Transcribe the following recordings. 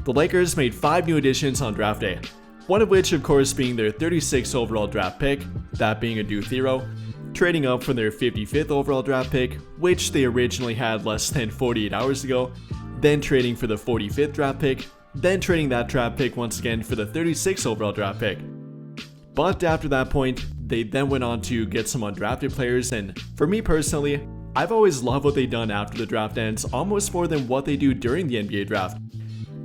The Lakers made 5 new additions on draft day, one of which of course being their 36th overall draft pick, that being a Duthero, trading up from their 55th overall draft pick, which they originally had less than 48 hours ago, then trading for the 45th draft pick, then trading that draft pick once again for the 36th overall draft pick. But after that point, they then went on to get some undrafted players, and for me personally, I've always loved what they've done after the draft ends almost more than what they do during the NBA draft.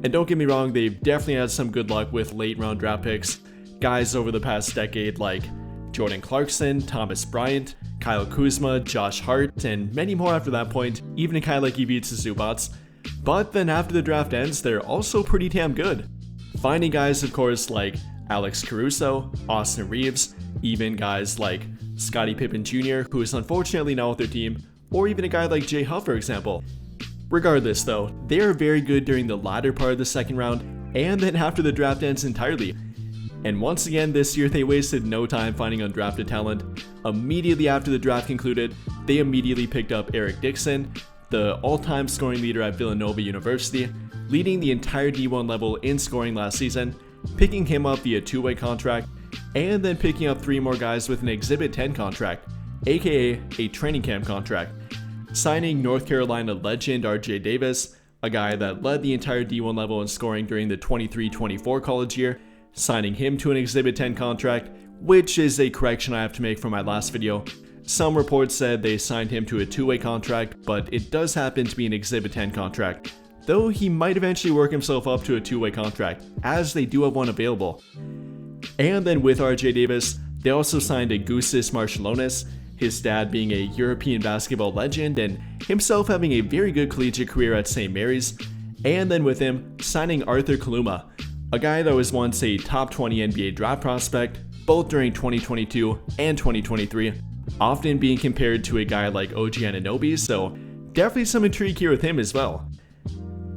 And don't get me wrong, they've definitely had some good luck with late round draft picks. Guys over the past decade like Jordan Clarkson, Thomas Bryant, Kyle Kuzma, Josh Hart, and many more after that point, even a guy like Ivica Zubac. But then after the draft ends, they're also pretty damn good. Finding guys of course like Alex Caruso, Austin Reeves, even guys like Scottie Pippen Jr., who is unfortunately not with their team, or even a guy like Jay Huff for example. Regardless though, they are very good during the latter part of the second round, and then after the draft ends entirely. And once again this year they wasted no time finding undrafted talent. Immediately after the draft concluded, they immediately picked up Eric Dixon, the all-time scoring leader at Villanova University, leading the entire D1 level in scoring last season, picking him up via two-way contract, and then picking up 3 more guys with an Exhibit 10 contract, aka a training camp contract. Signing North Carolina legend RJ Davis, a guy that led the entire D1 level in scoring during the 23-24 college year, signing him to an Exhibit 10 contract, which is a correction I have to make from my last video. Some reports said they signed him to a two-way contract, but it does happen to be an Exhibit 10 contract, though he might eventually work himself up to a two-way contract, as they do have one available. And then with RJ Davis, they also signed Augustis Marciulionis, his dad being a European basketball legend and himself having a very good collegiate career at St. Mary's, and then with him signing Arthur Kaluma, a guy that was once a top 20 NBA draft prospect, both during 2022 and 2023, often being compared to a guy like OG Anunoby, so definitely some intrigue here with him as well.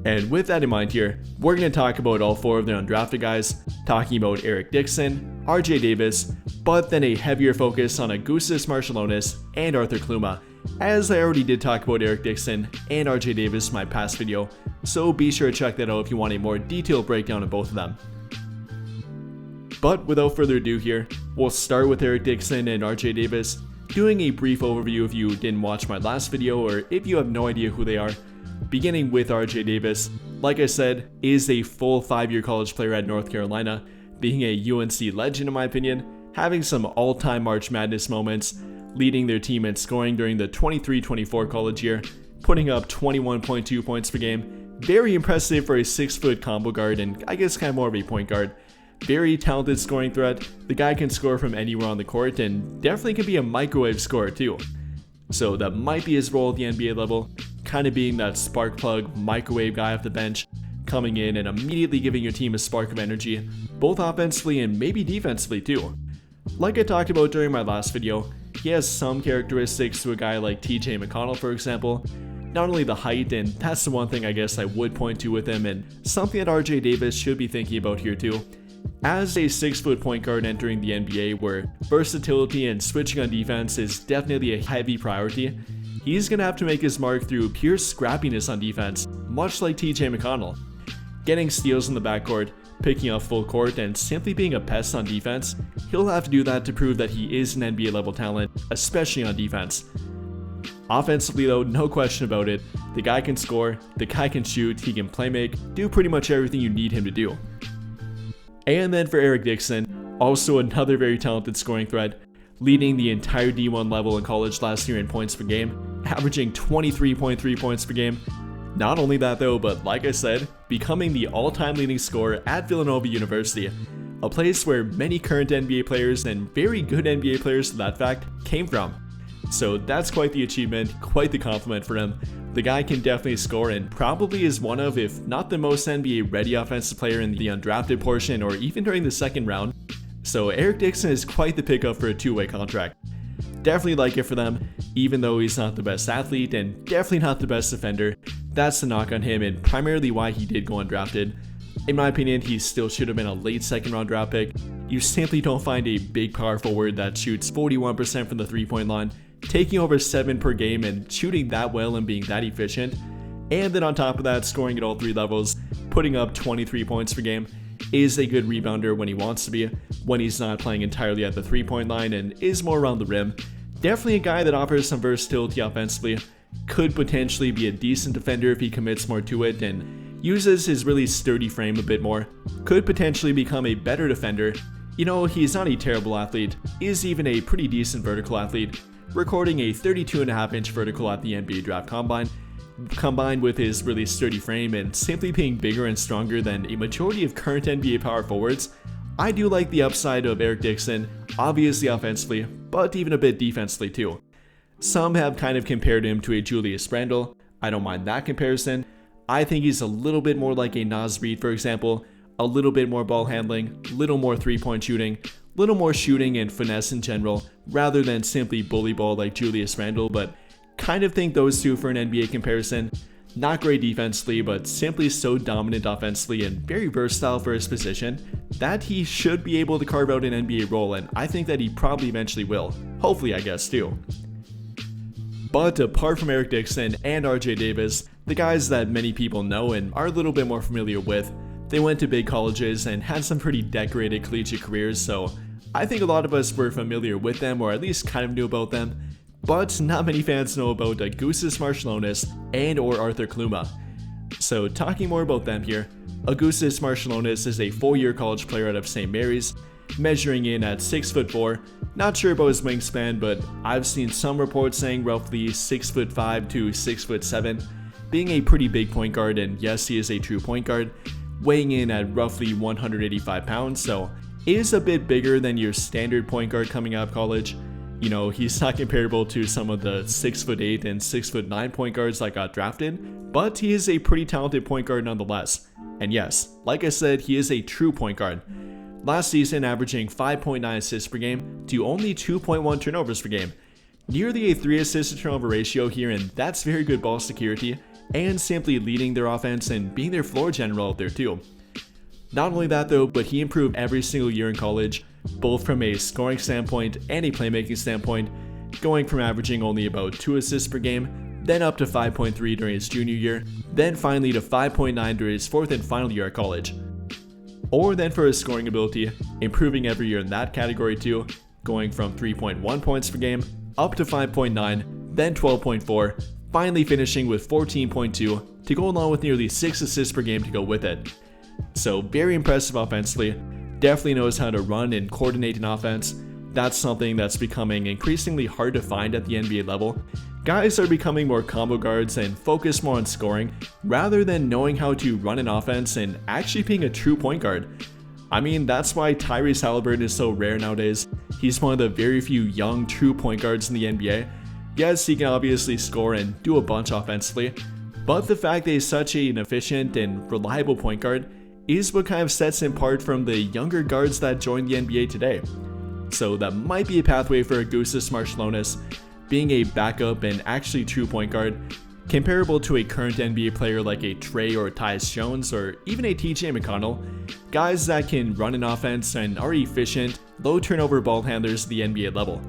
And with that in mind here, we're going to talk about all 4 of the undrafted guys, talking about Eric Dixon, RJ Davis, but then a heavier focus on Augustis Marciulionis and Arthur Kaluma, as I already did talk about Eric Dixon and RJ Davis in my past video, so be sure to check that out if you want a more detailed breakdown of both of them. But without further ado here, we'll start with Eric Dixon and RJ Davis, doing a brief overview if you didn't watch my last video or if you have no idea who they are. Beginning with RJ Davis, like I said, is a full 5-year college player at North Carolina, being a UNC legend in my opinion, having some all-time March Madness moments, leading their team in scoring during the 23-24 college year, putting up 21.2 points per game. Very impressive for a 6-foot combo guard and I guess kind of more of a point guard. Very talented scoring threat, the guy can score from anywhere on the court and definitely can be a microwave scorer too. So that might be his role at the NBA level, kind of being that spark plug microwave guy off the bench, coming in and immediately giving your team a spark of energy, both offensively and maybe defensively too. Like I talked about during my last video, he has some characteristics to a guy like TJ McConnell for example. Not only the height, and that's the one thing I guess I would point to with him, and something that RJ Davis should be thinking about here too. As a 6-foot point guard entering the NBA where versatility and switching on defense is definitely a heavy priority, he's going to have to make his mark through pure scrappiness on defense, much like TJ McConnell. Getting steals in the backcourt, picking up full court, and simply being a pest on defense, he'll have to do that to prove that he is an NBA level talent, especially on defense. Offensively though, no question about it, the guy can score, the guy can shoot, he can play make, do pretty much everything you need him to do. And then for Eric Dixon, also another very talented scoring threat, leading the entire D1 level in college last year in points per game, averaging 23.3 points per game. Not only that though, but like I said, becoming the all-time leading scorer at Villanova University, a place where many current NBA players and very good NBA players to that fact came from. So that's quite the achievement, quite the compliment for him. The guy can definitely score and probably is one of, if not the most NBA ready offensive player in the undrafted portion or even during the second round. So Eric Dixon is quite the pickup for a two-way contract. Definitely like it for them, even though he's not the best athlete and definitely not the best defender. That's the knock on him and primarily why he did go undrafted. In my opinion, he still should have been a late second round draft pick. You simply don't find a big power forward that shoots 41% from the 3-point line, taking over 7 per game and shooting that well and being that efficient. And then on top of that, scoring at all 3 levels, putting up 23 points per game, is a good rebounder when he wants to be, when he's not playing entirely at the 3-point line and is more around the rim. Definitely a guy that offers some versatility offensively, could potentially be a decent defender if he commits more to it and uses his really sturdy frame a bit more, could potentially become a better defender. You know, he's not a terrible athlete, is even a pretty decent vertical athlete, recording a 32.5-inch vertical at the NBA Draft Combine, combined with his really sturdy frame and simply being bigger and stronger than a majority of current NBA power forwards. I do like the upside of Eric Dixon, obviously offensively, but even a bit defensively too. Some have kind of compared him to a Julius Randle. I don't mind that comparison. I think he's a little bit more like a Naz Reid, for example, a little bit more ball handling, little more 3-point shooting, little more shooting and finesse in general, rather than simply bully ball like Julius Randle, but kind of think those two for an NBA comparison. Not great defensively, but simply so dominant offensively and very versatile for his position that he should be able to carve out an NBA role, and I think that he probably eventually will. Hopefully, I guess, too. But apart from Eric Dixon and RJ Davis, the guys that many people know and are a little bit more familiar with, they went to big colleges and had some pretty decorated collegiate careers, so I think a lot of us were familiar with them or at least kind of knew about them. But not many fans know about Augustas Marciulionis and or Arthur Kaluma. So talking more about them here, Augustas Marciulionis is a 4-year college player out of St. Mary's, measuring in at 6'4". Not sure about his wingspan, but I've seen some reports saying roughly 6'5" to 6'7", being a pretty big point guard, and yes, he is a true point guard, weighing in at roughly 185 pounds, so is a bit bigger than your standard point guard coming out of college. You know, he's not comparable to some of the 6'8" and 6'9" point guards that got drafted, but he is a pretty talented point guard nonetheless. And yes, like I said, he is a true point guard. Last season averaging 5.9 assists per game to only 2.1 turnovers per game. Nearly a 3 assist to turnover ratio here, and that's very good ball security, and simply leading their offense and being their floor general out there too. Not only that though, but he improved every single year in college, both from a scoring standpoint and a playmaking standpoint, going from averaging only about 2 assists per game, then up to 5.3 during his junior year, then finally to 5.9 during his 4th and final year at college. Or then for his scoring ability, improving every year in that category too, going from 3.1 points per game up to 5.9, then 12.4, finally finishing with 14.2 to go along with nearly 6 assists per game to go with it. So very impressive offensively, definitely knows how to run and coordinate an offense. That's something that's becoming increasingly hard to find at the NBA level. Guys are becoming more combo guards and focus more on scoring rather than knowing how to run an offense and actually being a true point guard. I mean, that's why Tyrese Haliburton is so rare nowadays. He's one of the very few young true point guards in the NBA. Yes, he can obviously score and do a bunch offensively, but the fact that he's such an efficient and reliable point guard is what kind of sets him apart from the younger guards that join the NBA today. So that might be a pathway for Augustas Marciulionis, being a backup and actually true point guard, comparable to a current NBA player like a Trey or Tyus Jones or even a TJ McConnell, guys that can run an offense and are efficient, low turnover ball handlers at the NBA level,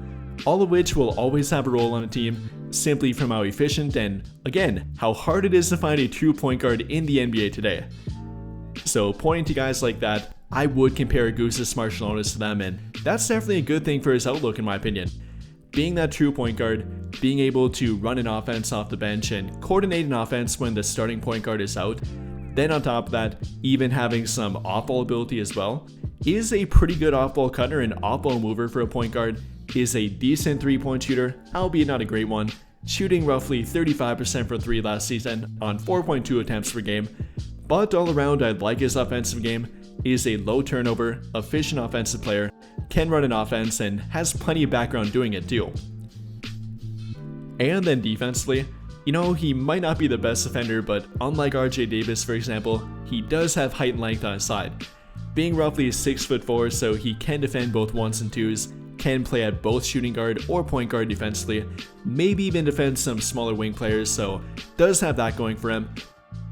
all of which will always have a role on a team simply from how efficient and, again, how hard it is to find a true point guard in the NBA today. So pointing to guys like that, I would compare Augustas Marciulionis to them, and that's definitely a good thing for his outlook in my opinion. Being that true point guard, being able to run an offense off the bench and coordinate an offense when the starting point guard is out, then on top of that, even having some off-ball ability as well, is a pretty good off-ball cutter and off-ball mover for a point guard, is a decent 3-point shooter, albeit not a great one, shooting roughly 35% from 3 last season on 4.2 attempts per game, but all around I like his offensive game, is a low turnover, efficient offensive player, can run an offense and has plenty of background doing it too. And then defensively, you know, he might not be the best defender, but unlike RJ Davis for example, he does have height and length on his side. Being roughly 6'4", so he can defend both 1s and 2s, can play at both shooting guard or point guard defensively, maybe even defend some smaller wing players, so does have that going for him.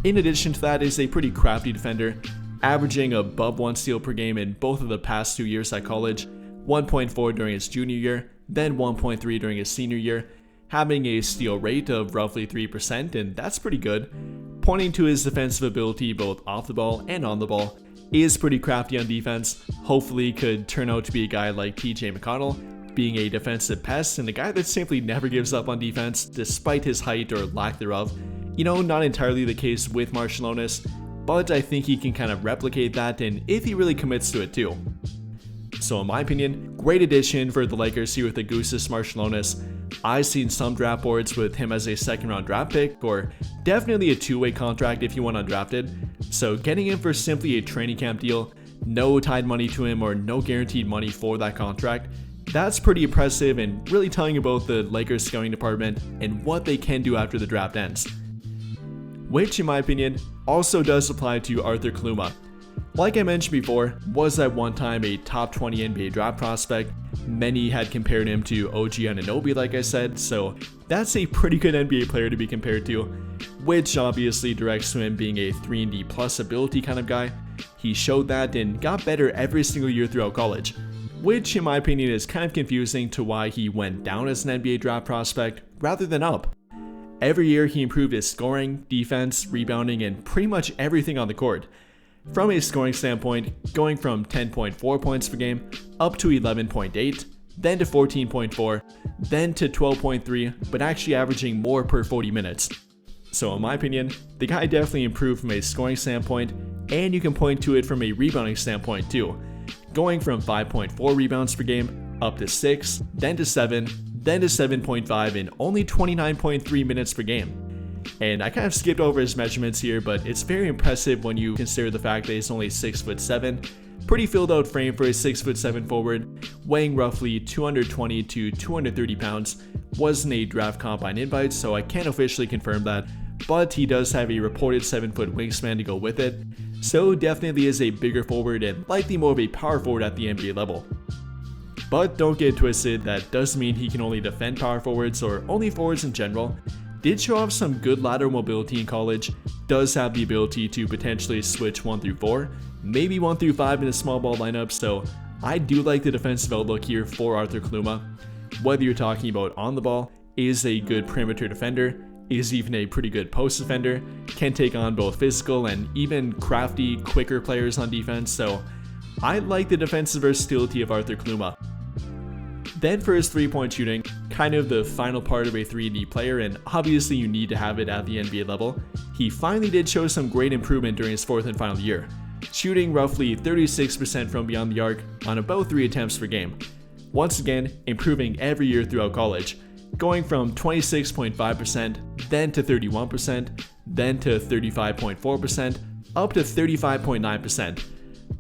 In addition to that, is a pretty crafty defender, averaging above 1 steal per game in both of the past 2 years at college, 1.4 during his junior year, then 1.3 during his senior year, having a steal rate of roughly 3%, and that's pretty good. Pointing to his defensive ability both off the ball and on the ball, is pretty crafty on defense, hopefully could turn out to be a guy like TJ McConnell, being a defensive pest and a guy that simply never gives up on defense despite his height or lack thereof. You know, not entirely the case with Marciulionis, but I think he can kind of replicate that, and if he really commits to it too. So in my opinion, great addition for the Lakers here with Augustas Marciulionis. I've seen some draft boards with him as a second round draft pick, or definitely a two-way contract if you want undrafted. So getting him for simply a training camp deal, no tied money to him or no guaranteed money for that contract, that's pretty impressive and really telling about the Lakers scouting department and what they can do after the draft ends. Which in my opinion also does apply to Arthur Kaluma. Like I mentioned before, was at one time a top 20 NBA draft prospect. Many had compared him to OG Anunoby, like I said, so that's a pretty good NBA player to be compared to, which obviously directs to him being a 3&D plus ability kind of guy. He showed that and got better every single year throughout college, which in my opinion is kind of confusing to why he went down as an NBA draft prospect rather than up. Every year he improved his scoring, defense, rebounding, and pretty much everything on the court. From a scoring standpoint, going from 10.4 points per game up to 11.8, then to 14.4, then to 12.3, but actually averaging more per 40 minutes. So in my opinion, the guy definitely improved from a scoring standpoint, and you can point to it from a rebounding standpoint too. Going from 5.4 rebounds per game up to 6, then to 7, then to 7.5 in only 29.3 minutes per game. And I kind of skipped over his measurements here, but it's very impressive when you consider the fact that he's only 6'7", pretty filled out frame for a 6'7" forward, weighing roughly 220 to 230 pounds, wasn't a draft combine invite, so I can't officially confirm that, but he does have a reported 7-foot wingspan to go with it, so definitely is a bigger forward and likely more of a power forward at the NBA level. But don't get twisted, that doesn't mean he can only defend power forwards or only forwards in general. Did show off some good lateral mobility in college, does have the ability to potentially switch 1 through 4, maybe 1 through 5 in a small ball lineup, so I do like the defensive outlook here for Arthur Kaluma. Whether you're talking about on the ball, is a good perimeter defender, is even a pretty good post defender, can take on both physical and even crafty, quicker players on defense, so I like the defensive versatility of Arthur Kaluma. Then for his 3-point shooting, kind of the final part of a 3&D player, and obviously you need to have it at the NBA level, he finally did show some great improvement during his 4th and final year, shooting roughly 36% from beyond the arc on about 3 attempts per game. Once again, improving every year throughout college, going from 26.5%, then to 31%, then to 35.4%, up to 35.9%.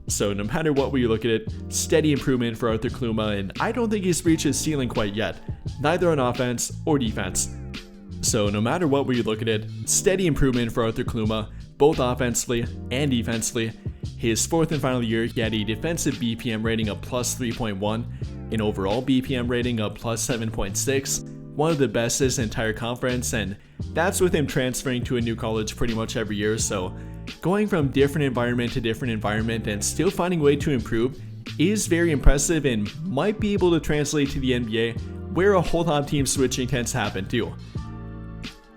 So no matter what way you look at it, steady improvement for Arthur Kaluma, and I don't think he's reached his ceiling quite yet, neither on offense or defense. So no matter what way you look at it, steady improvement for Arthur Kaluma, both offensively and defensively. His 4th and final year, he had a defensive BPM rating of plus 3.1, an overall BPM rating of plus 7.6, one of the best in his entire conference, and that's with him transferring to a new college pretty much every year, so going from different environment to different environment and still finding a way to improve is very impressive and might be able to translate to the NBA, where a whole lot of team switching tends to happen too.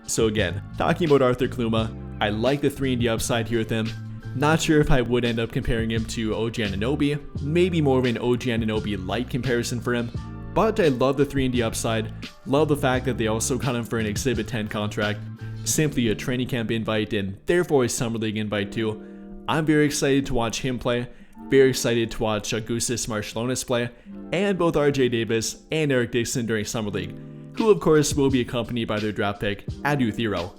So again, talking about Arthur Kaluma, I like the 3&D upside here with him. Not sure if I would end up comparing him to OG Anunoby, maybe more of an OG Anunoby light comparison for him, but I love the 3&D upside, love the fact that they also got him for an Exhibit 10 contract, simply a training camp invite and therefore a summer league invite too. I'm very excited to watch him play, very excited to watch Augustas Marciulionis play, and both RJ Davis and Eric Dixon during summer league, who of course will be accompanied by their draft pick, Adu Thero.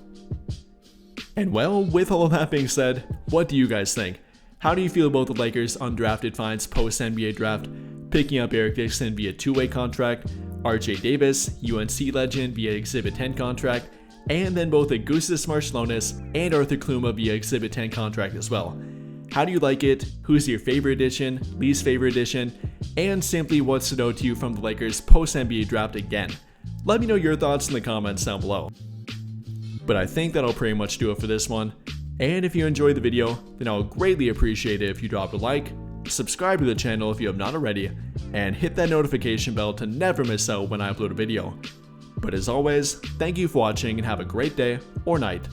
And well, with all of that being said, what do you guys think? How do you feel about the Lakers' undrafted finds post-NBA draft, picking up Eric Dixon via 2-way contract, RJ Davis, UNC legend via Exhibit 10 contract, and then both Augustas Marciulionis and Arthur Kaluma via Exhibit 10 contract as well? How do you like it? Who's your favorite addition, least favorite addition, and simply what stood out to you from the Lakers post-NBA draft again? Let me know your thoughts in the comments down below. But I think that'll pretty much do it for this one. And if you enjoyed the video, then I'll greatly appreciate it if you drop a like, subscribe to the channel if you have not already, and hit that notification bell to never miss out when I upload a video. But as always, thank you for watching and have a great day or night.